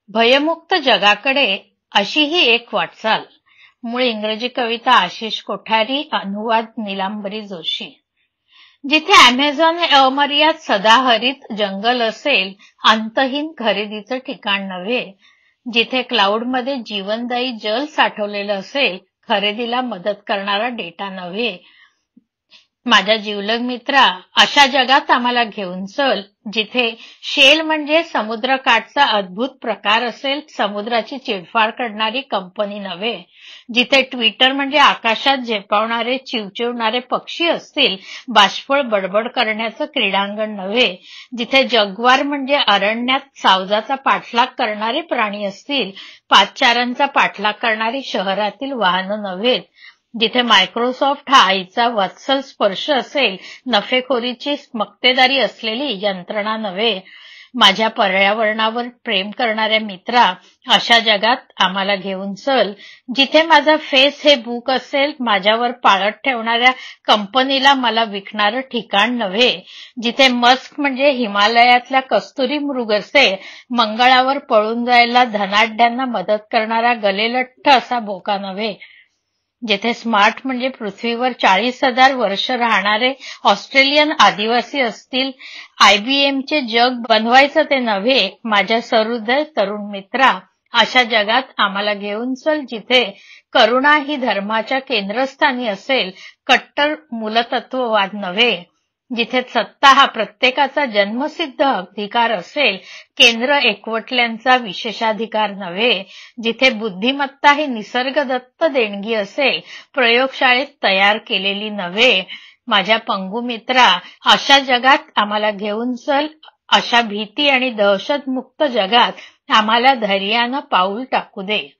भयमुक्त जगाकडे अशी ही एक वाटचाल. मूळ इंग्रजी कविता आशिष कोठारी, अनुवाद नीलांबरी जोशी. जिथे अमेझॉन हे अमर्याद सदाहरित जंगल असेल, अंतहीन खरेदीचं ठिकाण नव्हे. जिथे क्लाउडमध्ये जीवनदायी जल साठवलेलं असेल, खरेदीला मदत करणारा डेटा नव्हे. माझ्या जिवलग मित्रा, अशा जगात आम्हाला घेऊन चल, जिथे शेल म्हणजे समुद्रकाठचा अद्भुत प्रकार असेल, समुद्राची चिडफाड करणारी कंपनी नव्हे. जिथे ट्विटर म्हणजे आकाशात झेपावणारे चिवचिवणारे पक्षी असतील, बाष्पळ बडबड करण्याचं क्रीडांगण नव्हे. जिथे जग्वार म्हणजे अरण्यात सावजाचा पाठलाग करणारे प्राणी असतील, पादचारांचा पाठलाग करणारी शहरातील वाहनं नव्हेत. जिथे मायक्रोसॉफ्ट हा आईचा वत्सल स्पर्श असेल, नफेखोरीची मक्तेदारी असलेली यंत्रणा नव्हे. माझ्या पर्यावरणावर प्रेम करणाऱ्या मित्रा, अशा जगात आम्हाला घेऊन चल, जिथे माझा फेस हे बुक असेल, माझ्यावर पाळत ठेवणाऱ्या कंपनीला मला विकणारं ठिकाण नव्हे. जिथे मस्क म्हणजे हिमालयातल्या कस्तुरी मृग असेल, मंगळावर पळून जायला धनाढ्यांना मदत करणारा गलेलठ्ठ असा बोका नव्हे. जिथे स्मार्ट म्हणजे पृथ्वीवर 40,000 वर्ष राहणारे ऑस्ट्रेलियन आदिवासी असतील, IBMचे जग बनवायचं ते नव्हे. माझ्या सहृदय तरुण मित्रा, अशा जगात आम्हाला घेऊन चल, जिथे करुणा ही धर्माच्या केंद्रस्थानी असेल, कट्टर मूलतत्ववाद नव्हे. जिथे सत्ता हा प्रत्येकाचा जन्मसिद्ध अधिकार असेल, केंद्र एकवटल्यांचा विशेषाधिकार नव्हे. जिथे बुद्धिमत्ता ही निसर्गदत्त देणगी असेल, प्रयोगशाळेत तयार केलेली नव्हे. माझ्या पंगू मित्रा, अशा जगात आम्हाला घेऊन चल, अशा भीती आणि दहशतमुक्त जगात आम्हाला धैर्यानं पाऊल टाकू दे.